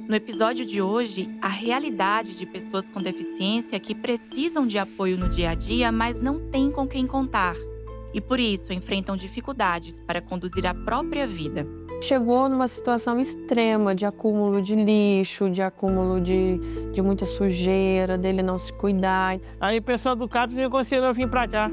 No episódio de hoje, a realidade de pessoas com deficiência que precisam de apoio no dia a dia, mas não têm com quem contar. E por isso enfrentam dificuldades para conduzir a própria vida. Chegou numa situação extrema de acúmulo de lixo, de acúmulo de muita sujeira, dele não se cuidar. Aí o pessoal do CAPS me aconselhou a vir para cá.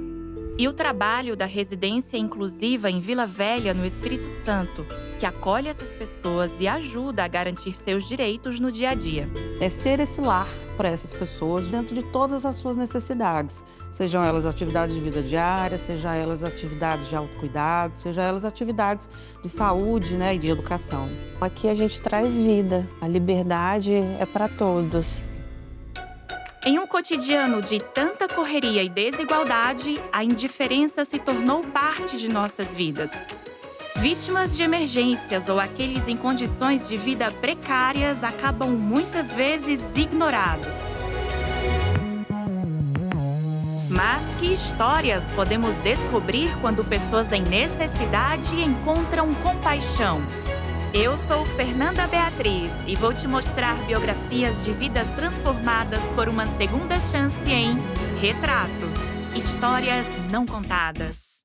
E o trabalho da residência inclusiva em Vila Velha, no Espírito Santo, que acolhe essas pessoas e ajuda a garantir seus direitos no dia a dia. É ser esse lar para essas pessoas dentro de todas as suas necessidades. Sejam elas atividades de vida diária, sejam elas atividades de autocuidado, sejam elas atividades de saúde, e de educação. Aqui a gente traz vida, a liberdade é para todos. Em um cotidiano de tanta correria e desigualdade, a indiferença se tornou parte de nossas vidas. Vítimas de emergências ou aqueles em condições de vida precárias acabam muitas vezes ignorados. Mas que histórias podemos descobrir quando pessoas em necessidade encontram compaixão? Eu sou Fernanda Beatriz e vou te mostrar biografias de vidas transformadas por uma segunda chance em Retratos, Histórias Não Contadas.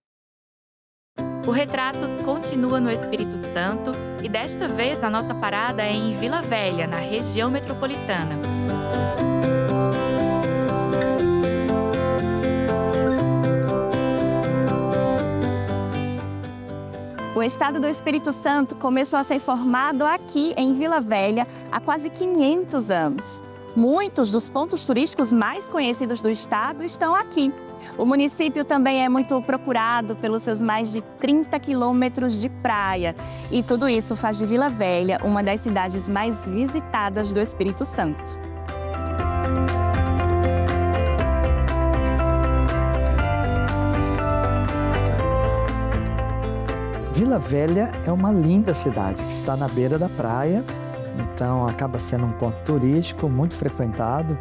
O Retratos continua no Espírito Santo e desta vez a nossa parada é em Vila Velha, na região metropolitana. O estado do Espírito Santo começou a ser formado aqui em Vila Velha há quase 500 anos. Muitos dos pontos turísticos mais conhecidos do estado estão aqui. O município também é muito procurado pelos seus mais de 30 quilômetros de praia. E tudo isso faz de Vila Velha uma das cidades mais visitadas do Espírito Santo. Vila Velha é uma linda cidade que está na beira da praia, então acaba sendo um ponto turístico muito frequentado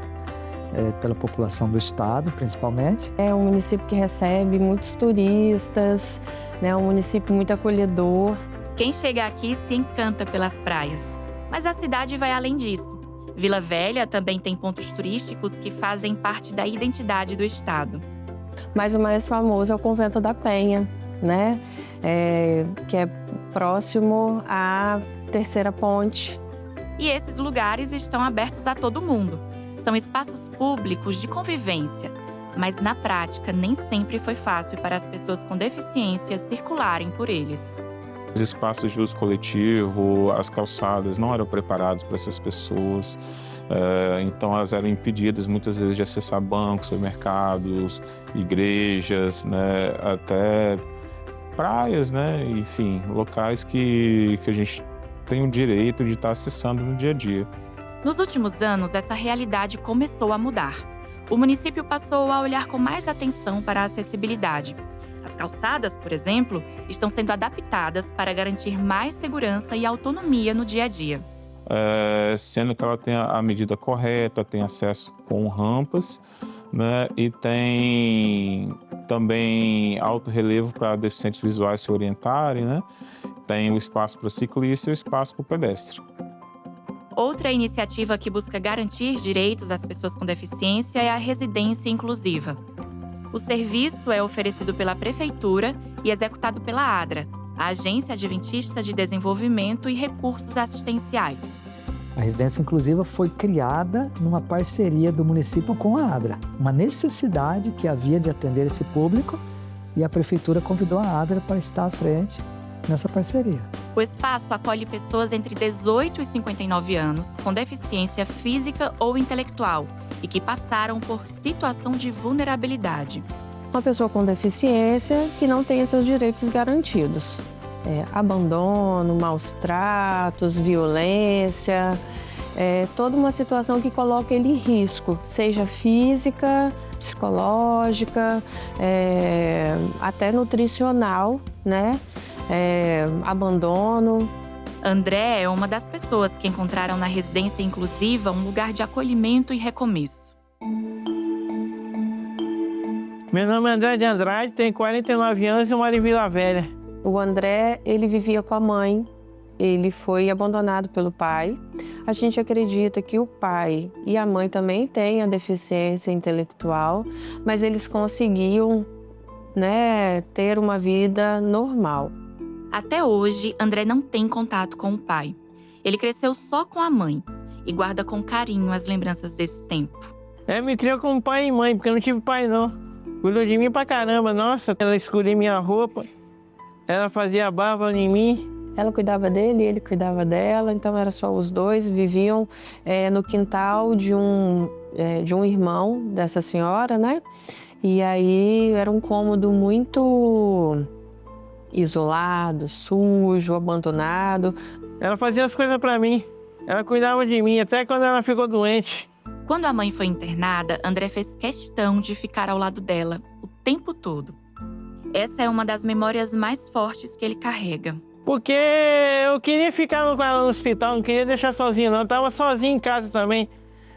pela população do estado, principalmente. É um município que recebe muitos turistas, um município muito acolhedor. Quem chega aqui se encanta pelas praias, mas a cidade vai além disso. Vila Velha também tem pontos turísticos que fazem parte da identidade do estado. Mas o mais famoso é o Convento da Penha, que é próximo à Terceira Ponte. E esses lugares estão abertos a todo mundo. São espaços públicos de convivência, mas na prática nem sempre foi fácil para as pessoas com deficiência circularem por eles. Os espaços de uso coletivo, as calçadas não eram preparados para essas pessoas, então elas eram impedidas muitas vezes de acessar bancos, supermercados, igrejas, até praias, enfim, locais que a gente tem o direito de estar acessando no dia a dia. Nos últimos anos, essa realidade começou a mudar. O município passou a olhar com mais atenção para a acessibilidade. As calçadas, por exemplo, estão sendo adaptadas para garantir mais segurança e autonomia no dia a dia. Sendo que ela tem a medida correta, tem acesso com rampas, e tem também alto relevo para deficientes visuais se orientarem, Tem o espaço para ciclista e o espaço para o pedestre. Outra iniciativa que busca garantir direitos às pessoas com deficiência é a residência inclusiva. O serviço é oferecido pela Prefeitura e executado pela ADRA, a Agência Adventista de Desenvolvimento e Recursos Assistenciais. A residência inclusiva foi criada numa parceria do município com a ADRA, uma necessidade que havia de atender esse público e a Prefeitura convidou a ADRA para estar à frente nessa parceria. O espaço acolhe pessoas entre 18 e 59 anos com deficiência física ou intelectual e que passaram por situação de vulnerabilidade. Uma pessoa com deficiência que não tenha seus direitos garantidos. Abandono, maus tratos, violência, toda uma situação que coloca ele em risco, seja física, psicológica, até nutricional, abandono. André é uma das pessoas que encontraram na residência inclusiva um lugar de acolhimento e recomeço. Meu nome é André de Andrade, tenho 49 anos e moro em Vila Velha. O André, ele vivia com a mãe, ele foi abandonado pelo pai. A gente acredita que o pai e a mãe também têm a deficiência intelectual, mas eles conseguiam, né, ter uma vida normal. Até hoje, André não tem contato com o pai. Ele cresceu só com a mãe e guarda com carinho as lembranças desse tempo. Me criou como pai e mãe, porque eu não tive pai, não. Cuidou de mim pra caramba, nossa. Ela escolhia minha roupa, ela fazia barba em mim. Ela cuidava dele, ele cuidava dela, então era só os dois. Viviam no quintal de um irmão dessa senhora, né? E aí era um cômodo muito isolado, sujo, abandonado. Ela fazia as coisas pra mim, ela cuidava de mim, até quando ela ficou doente. Quando a mãe foi internada, André fez questão de ficar ao lado dela o tempo todo. Essa é uma das memórias mais fortes que ele carrega. Porque eu queria ficar com ela no hospital, não queria deixar sozinha não. Eu estava sozinho em casa também.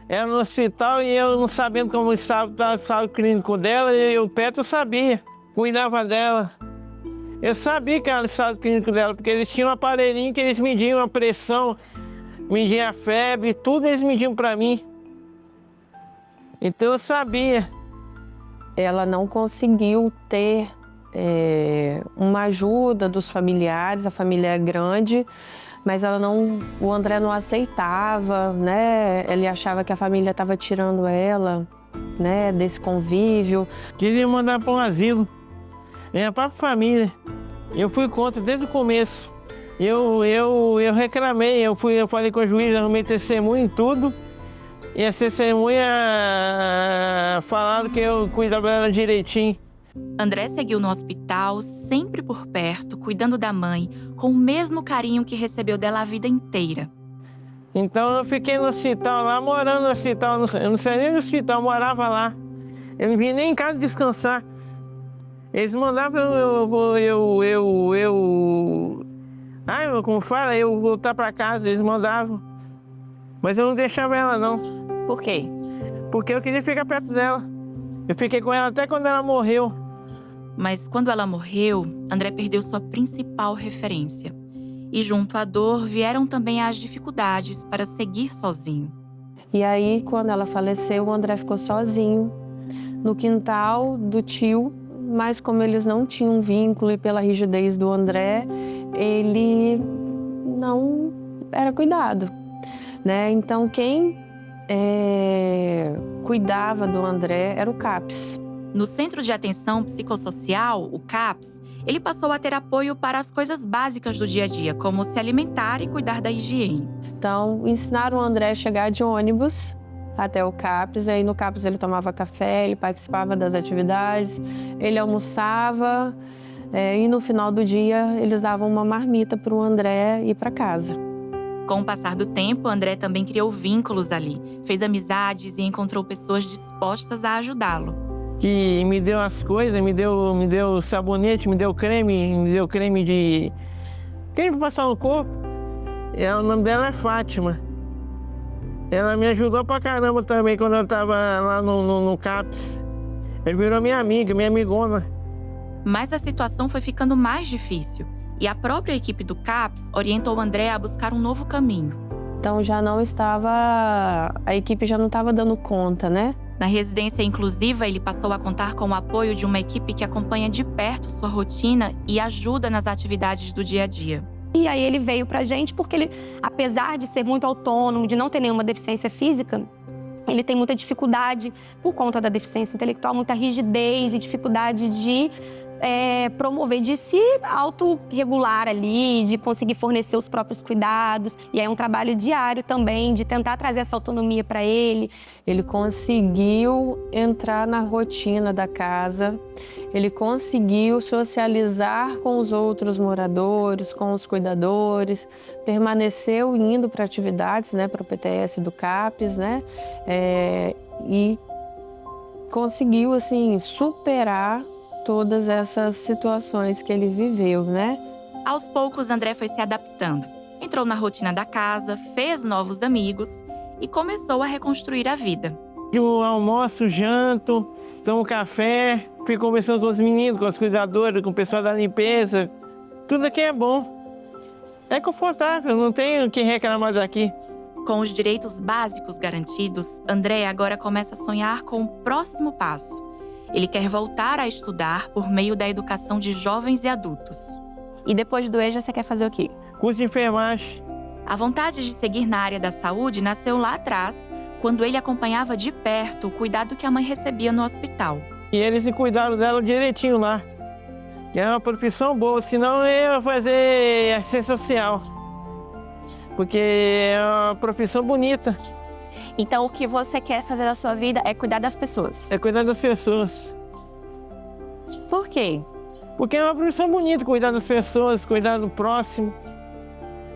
Ela no hospital e eu não sabendo como estava o estado clínico dela, e o Petro sabia, cuidava dela. Eu sabia que era o estado clínico dela, porque eles tinham um aparelhinho que eles mediam a pressão, mediam a febre, tudo eles mediam para mim. Então eu sabia. Ela não conseguiu ter uma ajuda dos familiares, a família é grande, mas o André não aceitava, né? Ele achava que a família estava tirando ela, né, desse convívio. Queria mandar para um asilo, minha própria família. Eu fui contra desde o começo. Eu reclamei, eu falei com o juiz, arrumei testemunho e tudo. E a testemunha falaram que eu cuidava dela direitinho. André seguiu no hospital, sempre por perto, cuidando da mãe, com o mesmo carinho que recebeu dela a vida inteira. Então eu fiquei no hospital lá, morando no hospital, eu não saí nem do hospital, eu morava lá. Eu não vinha nem em casa descansar. Eles mandavam como fala, eu voltar para casa, eles mandavam. Mas eu não deixava ela não. Por quê? Porque eu queria ficar perto dela. Eu fiquei com ela até quando ela morreu. Mas quando ela morreu, André perdeu sua principal referência. E junto à dor vieram também as dificuldades para seguir sozinho. E aí, quando ela faleceu, o André ficou sozinho no quintal do tio, mas como eles não tinham vínculo e pela rigidez do André, ele não era cuidado, né? Então, quem cuidava do André era o CAPS. No Centro de Atenção Psicossocial, o CAPS, ele passou a ter apoio para as coisas básicas do dia a dia, como se alimentar e cuidar da higiene. Então, ensinaram o André a chegar de ônibus até o CAPS, e aí no CAPS ele tomava café, ele participava das atividades, ele almoçava, e no final do dia eles davam uma marmita para o André ir para casa. Com o passar do tempo, André também criou vínculos ali, fez amizades e encontrou pessoas dispostas a ajudá-lo. Que me deu as coisas, me deu sabonete, me deu creme de... creme para passar no corpo. O nome dela é Fátima. Ela me ajudou pra caramba também quando eu tava lá no CAPS. Ele virou minha amiga, minha amigona. Mas a situação foi ficando mais difícil. E a própria equipe do CAPS orientou o André a buscar um novo caminho. Então a equipe já não estava dando conta, né? Na residência inclusiva, ele passou a contar com o apoio de uma equipe que acompanha de perto sua rotina e ajuda nas atividades do dia a dia. E aí ele veio pra gente porque ele, apesar de ser muito autônomo, de não ter nenhuma deficiência física, ele tem muita dificuldade, por conta da deficiência intelectual, muita rigidez e dificuldade de promover, de se autorregular ali, de conseguir fornecer os próprios cuidados. E aí é um trabalho diário também, de tentar trazer essa autonomia para ele. Ele conseguiu entrar na rotina da casa, ele conseguiu socializar com os outros moradores, com os cuidadores, permaneceu indo para atividades, né, para o PTS do CAPS, né, e conseguiu, assim, superar todas essas situações que ele viveu, né? Aos poucos, André foi se adaptando. Entrou na rotina da casa, fez novos amigos e começou a reconstruir a vida. Eu almoço, janto, tomo café, fico conversando com os meninos, com os cuidadores, com o pessoal da limpeza. Tudo aqui é bom. É confortável, não tenho o que reclamar daqui. Com os direitos básicos garantidos, André agora começa a sonhar com o próximo passo. Ele quer voltar a estudar por meio da educação de jovens e adultos. E depois do EJA, você quer fazer o quê? Curso de enfermagem. A vontade de seguir na área da saúde nasceu lá atrás, quando ele acompanhava de perto o cuidado que a mãe recebia no hospital. E eles se cuidaram dela direitinho lá. Que é uma profissão boa, senão eu ia fazer assistência social. Porque é uma profissão bonita. Então, o que você quer fazer na sua vida é cuidar das pessoas. É cuidar das pessoas. Por quê? Porque é uma profissão bonita, cuidar das pessoas, cuidar do próximo.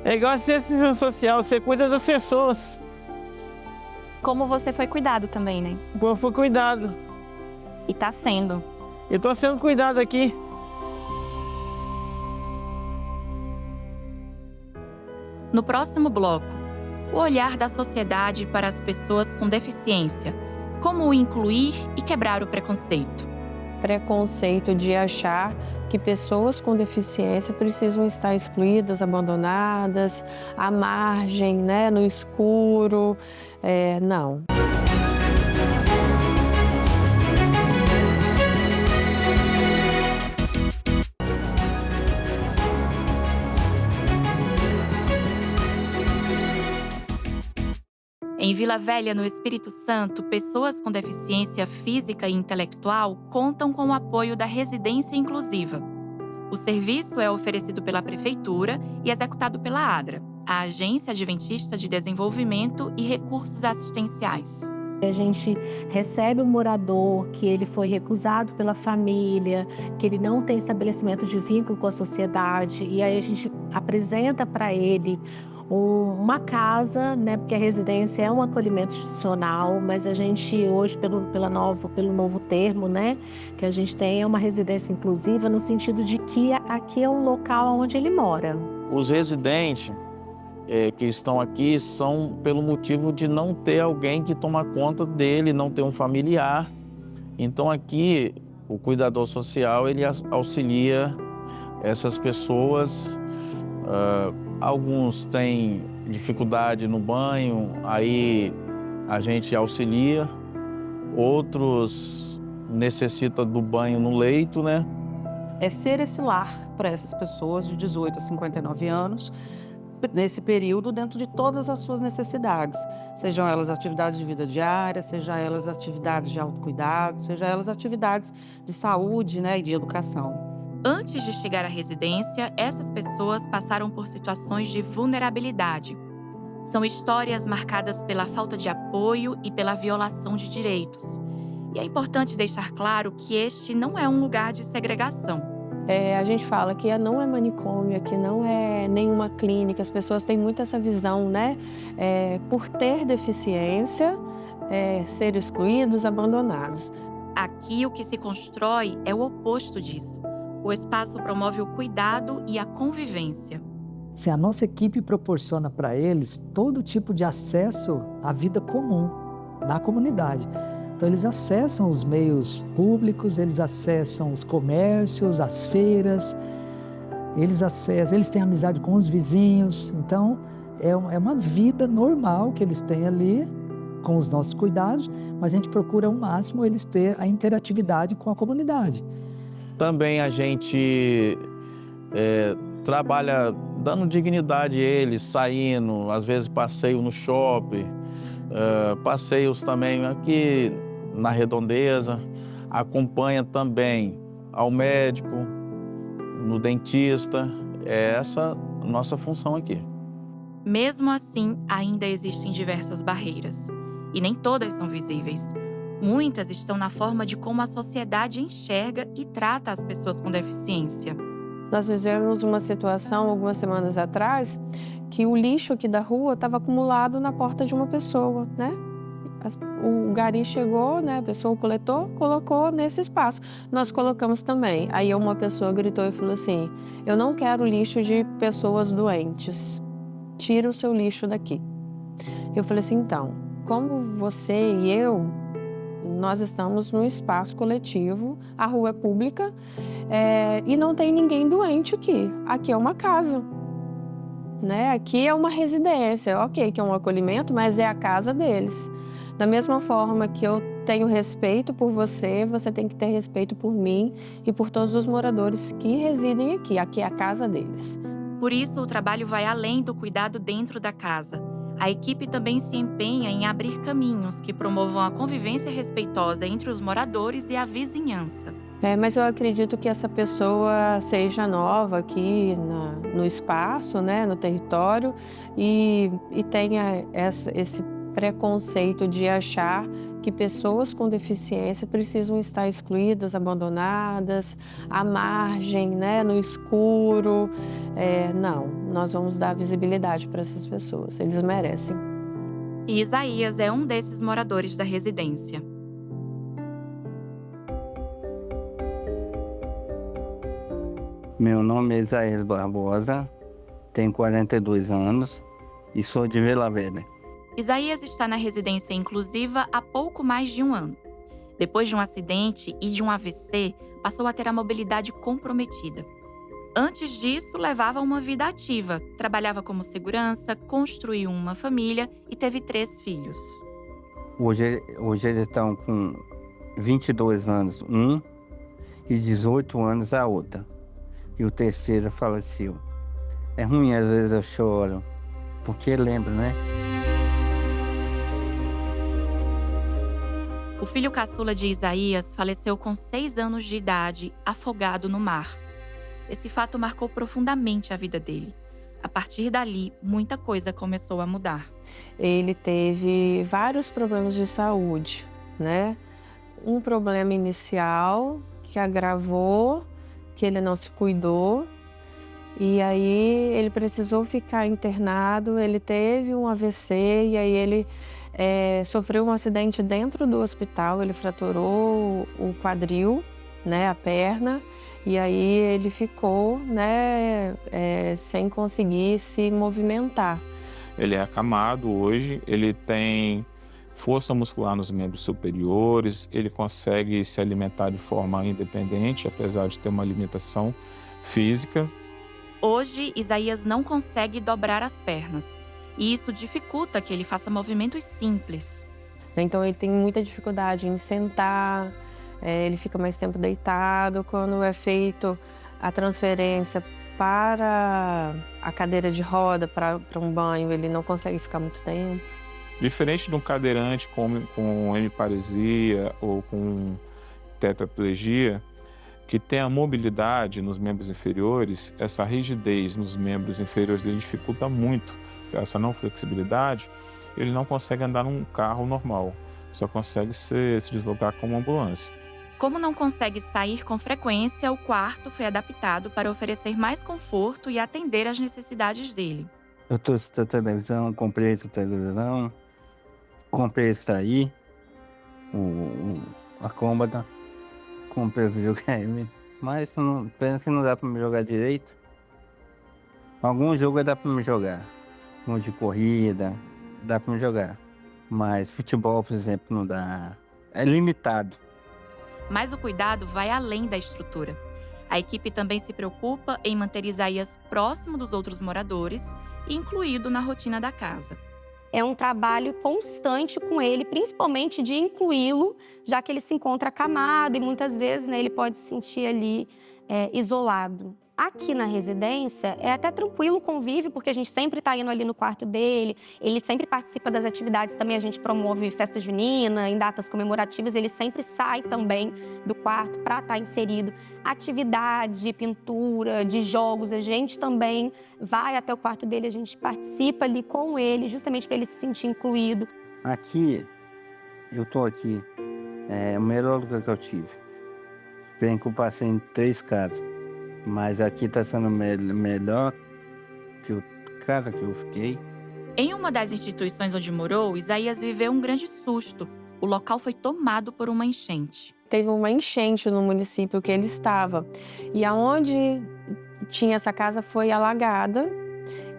É igual assistência social, você cuida das pessoas. Como você foi cuidado também, né? Como foi cuidado. E tá sendo. Eu tô sendo cuidado aqui. No próximo bloco, o olhar da sociedade para as pessoas com deficiência. Como incluir e quebrar o preconceito. Preconceito de achar que pessoas com deficiência precisam estar excluídas, abandonadas, à margem, né, no escuro. Não. Em Vila Velha, no Espírito Santo, pessoas com deficiência física e intelectual contam com o apoio da Residência Inclusiva. O serviço é oferecido pela Prefeitura e executado pela ADRA, a Agência Adventista de Desenvolvimento e Recursos Assistenciais. A gente recebe um morador que ele foi recusado pela família, que ele não tem estabelecimento de vínculo com a sociedade, e aí a gente apresenta para ele uma casa, né, porque a residência é um acolhimento institucional, mas a gente hoje, pelo novo termo, né, que a gente tem, é uma residência inclusiva no sentido de que aqui é um local onde ele mora. Os residentes que estão aqui são pelo motivo de não ter alguém que toma conta dele, não ter um familiar. Então aqui o cuidador social ele auxilia essas pessoas. Alguns têm dificuldade no banho, aí a gente auxilia. Outros necessitam do banho no leito, né? É ser esse lar para essas pessoas de 18 a 59 anos, nesse período, dentro de todas as suas necessidades. Sejam elas atividades de vida diária, sejam elas atividades de autocuidado, sejam elas atividades de saúde, né, e de educação. Antes de chegar à residência, essas pessoas passaram por situações de vulnerabilidade. São histórias marcadas pela falta de apoio e pela violação de direitos. E é importante deixar claro que este não é um lugar de segregação. A gente fala que não é manicômio, que não é nenhuma clínica. As pessoas têm muito essa visão, né? Por ter deficiência, ser excluídos, abandonados. Aqui o que se constrói é o oposto disso. O espaço promove o cuidado e a convivência. Se a nossa equipe proporciona para eles todo tipo de acesso à vida comum da comunidade. Então, eles acessam os meios públicos, eles acessam os comércios, as feiras, eles têm amizade com os vizinhos. Então, é uma vida normal que eles têm ali, com os nossos cuidados, mas a gente procura ao máximo eles ter a interatividade com a comunidade. Também a gente trabalha dando dignidade a eles, saindo, às vezes passeio no shopping, passeios também aqui na Redondeza, acompanha também ao médico, no dentista, é essa a nossa função aqui. Mesmo assim, ainda existem diversas barreiras, e nem todas são visíveis. Muitas estão na forma de como a sociedade enxerga e trata as pessoas com deficiência. Nós vivemos uma situação, algumas semanas atrás, que o lixo aqui da rua estava acumulado na porta de uma pessoa, né? O gari chegou, né? A pessoa coletou, colocou nesse espaço. Nós colocamos também. Aí uma pessoa gritou e falou assim: eu não quero lixo de pessoas doentes. Tira o seu lixo daqui. Eu falei assim, então, como você e eu, nós estamos num espaço coletivo, a rua é pública, e não tem ninguém doente aqui. Aqui é uma casa. né? Aqui é uma residência, ok, que é um acolhimento, mas é a casa deles. Da mesma forma que eu tenho respeito por você, você tem que ter respeito por mim e por todos os moradores que residem aqui. Aqui é a casa deles. Por isso, o trabalho vai além do cuidado dentro da casa. A equipe também se empenha em abrir caminhos que promovam a convivência respeitosa entre os moradores e a vizinhança. Mas eu acredito que essa pessoa seja nova aqui no espaço, né, no território, e tenha esse preconceito de achar que pessoas com deficiência precisam estar excluídas, abandonadas, à margem, né, no escuro. Não, nós vamos dar visibilidade para essas pessoas, eles merecem. E Isaías é um desses moradores da residência. Meu nome é Isaías Barbosa, tenho 42 anos e sou de Vila Velha. Isaías está na residência inclusiva há pouco mais de 1 ano. Depois de um acidente e de um AVC, passou a ter a mobilidade comprometida. Antes disso, levava uma vida ativa, trabalhava como segurança, construiu uma família e teve 3 filhos. Hoje eles estão com 22 anos um e 18 anos a outra. E o terceiro faleceu. É ruim, às vezes eu choro, porque lembro, né? O filho caçula de Isaías faleceu com 6 anos de idade, afogado no mar. Esse fato marcou profundamente a vida dele. A partir dali, muita coisa começou a mudar. Ele teve vários problemas de saúde, né? Um problema inicial que agravou, que ele não se cuidou, e aí ele precisou ficar internado, ele teve um AVC e aí ele sofreu um acidente dentro do hospital, ele fraturou o quadril, né, a perna, e aí ele ficou, né, sem conseguir se movimentar. Ele é acamado hoje, ele tem força muscular nos membros superiores, ele consegue se alimentar de forma independente, apesar de ter uma limitação física. Hoje, Isaías não consegue dobrar as pernas, e isso dificulta que ele faça movimentos simples. Então ele tem muita dificuldade em sentar, ele fica mais tempo deitado. Quando é feito a transferência para a cadeira de roda, para um banho, ele não consegue ficar muito tempo. Diferente de um cadeirante com hemiparesia ou com tetraplegia, que tem a mobilidade nos membros inferiores, essa rigidez nos membros inferiores dele dificulta muito. Essa não flexibilidade, ele não consegue andar num carro normal, só consegue se deslocar com uma ambulância. Como não consegue sair com frequência, o quarto foi adaptado para oferecer mais conforto e atender às necessidades dele. Eu trouxe essa televisão, comprei essa televisão, comprei esse aí, a cômoda, comprei o videogame, mas pena que não dá para me jogar direito. Algum jogo dá para me jogar, um de corrida, dá para me jogar, mas futebol, por exemplo, não dá, é limitado. Mas o cuidado vai além da estrutura. A equipe também se preocupa em manter Isaías próximo dos outros moradores e incluído na rotina da casa. É um trabalho constante com ele, principalmente de incluí-lo, já que ele se encontra acamado e muitas vezes, né, ele pode se sentir ali isolado. Aqui na residência é até tranquilo o convívio, porque a gente sempre está indo ali no quarto dele, ele sempre participa das atividades também, a gente promove festa junina, em datas comemorativas, ele sempre sai também do quarto para estar inserido. Atividade, de pintura, de jogos, a gente também vai até o quarto dele, a gente participa ali com ele, justamente para ele se sentir incluído. Aqui, eu tô aqui, é o melhor lugar que eu tive. Bem que eu passei em 3 casas. Mas aqui está sendo melhor que a casa que eu fiquei. Em uma das instituições onde morou, Isaías viveu um grande susto. O local foi tomado por uma enchente. Teve uma enchente no município que ele estava. E aonde tinha essa casa foi alagada.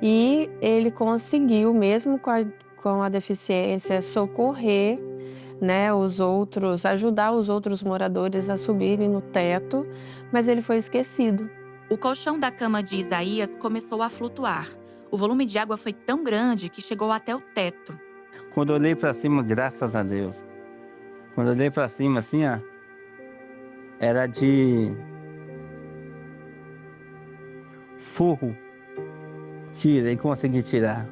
E ele conseguiu, mesmo com a deficiência, socorrer, né, ajudar os outros moradores a subirem no teto, mas ele foi esquecido. O colchão da cama de Isaías começou a flutuar. O volume de água foi tão grande que chegou até o teto. Quando eu olhei para cima, graças a Deus. Quando eu olhei para cima, assim, ó, era de forro. Tirei, consegui tirar.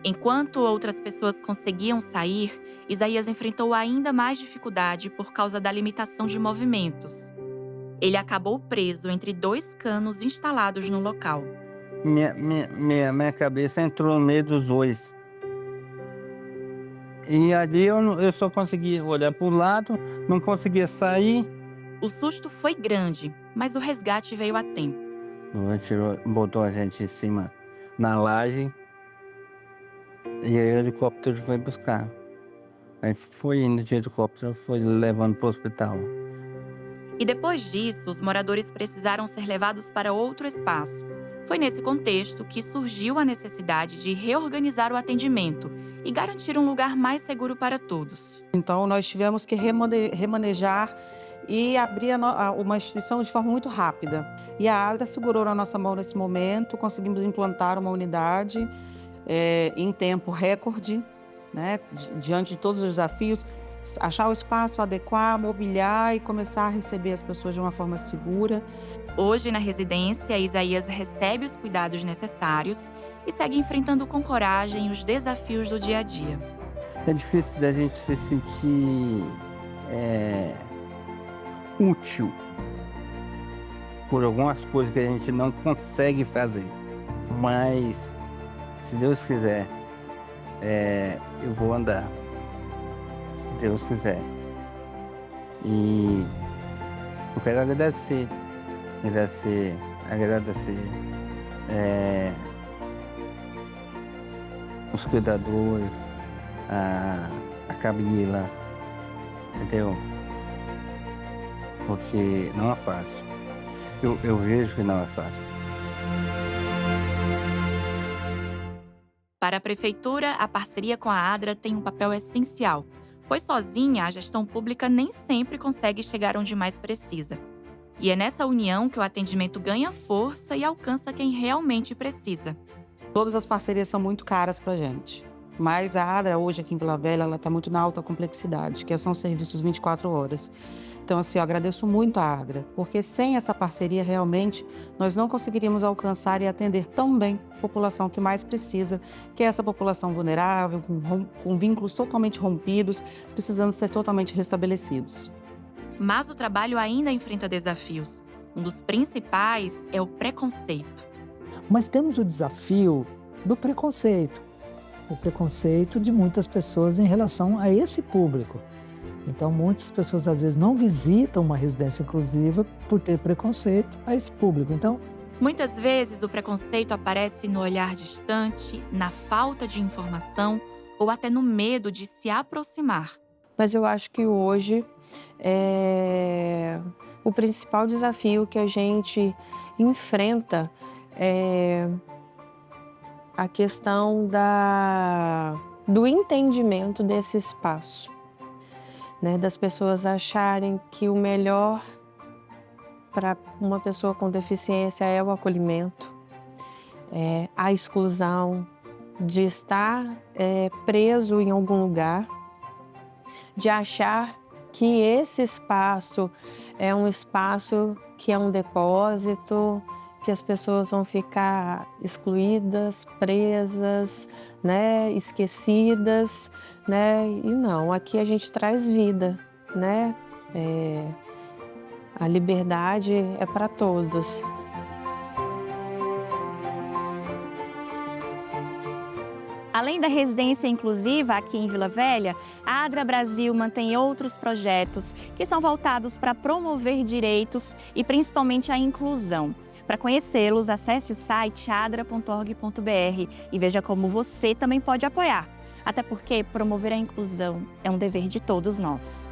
Enquanto outras pessoas conseguiam sair, Isaías enfrentou ainda mais dificuldade por causa da limitação de movimentos. Ele acabou preso entre 2 canos instalados no local. Minha cabeça entrou no meio dos dois. E ali eu só conseguia olhar para o lado, não conseguia sair. O susto foi grande, mas o resgate veio a tempo. Botou a gente em cima na laje e aí o helicóptero foi buscar. Aí foi indo de helicóptero, foi levando para o hospital. E depois disso, os moradores precisaram ser levados para outro espaço. Foi nesse contexto que surgiu a necessidade de reorganizar o atendimento e garantir um lugar mais seguro para todos. Então, nós tivemos que remanejar e abrir uma instituição de forma muito rápida. E a ADRA segurou na nossa mão nesse momento, conseguimos implantar uma unidade em tempo recorde, né, diante de todos os desafios, achar o espaço, adequar, mobiliar e começar a receber as pessoas de uma forma segura. Hoje, na residência, Isaías recebe os cuidados necessários e segue enfrentando com coragem os desafios do dia a dia. É difícil da gente se sentir útil por algumas coisas que a gente não consegue fazer. Mas, se Deus quiser, eu vou andar. Se Deus quiser. E eu quero agradecer os cuidadores, a Camila, entendeu? Porque não é fácil. Eu vejo que não é fácil. Para a Prefeitura, a parceria com a ADRA tem um papel essencial, pois sozinha a gestão pública nem sempre consegue chegar onde mais precisa. E é nessa união que o atendimento ganha força e alcança quem realmente precisa. Todas as parcerias são muito caras para a gente, mas a ADRA hoje aqui em Vila Velha ela está muito na alta complexidade, que são serviços 24 horas. Então, assim, eu agradeço muito a ADRA, porque sem essa parceria, realmente, nós não conseguiríamos alcançar e atender tão bem a população que mais precisa, que é essa população vulnerável, com vínculos totalmente rompidos, precisando ser totalmente restabelecidos. Mas o trabalho ainda enfrenta desafios. Um dos principais é o preconceito. Mas temos o desafio do preconceito. O preconceito de muitas pessoas em relação a esse público. Então, muitas pessoas, às vezes, não visitam uma residência inclusiva por ter preconceito a esse público. Então, muitas vezes, o preconceito aparece no olhar distante, na falta de informação ou até no medo de se aproximar. Mas eu acho que hoje, o principal desafio que a gente enfrenta é a questão do entendimento desse espaço. Né, das pessoas acharem que o melhor para uma pessoa com deficiência é o acolhimento, a exclusão, de estar preso em algum lugar, de achar que esse espaço é um espaço que é um depósito, que as pessoas vão ficar excluídas, presas, né, esquecidas, né? E não, aqui a gente traz vida, né? A liberdade é para todos. Além da residência inclusiva aqui em Vila Velha, a ADRA Brasil mantém outros projetos que são voltados para promover direitos e principalmente a inclusão. Para conhecê-los, acesse o site adra.org.br e veja como você também pode apoiar. Até porque promover a inclusão é um dever de todos nós.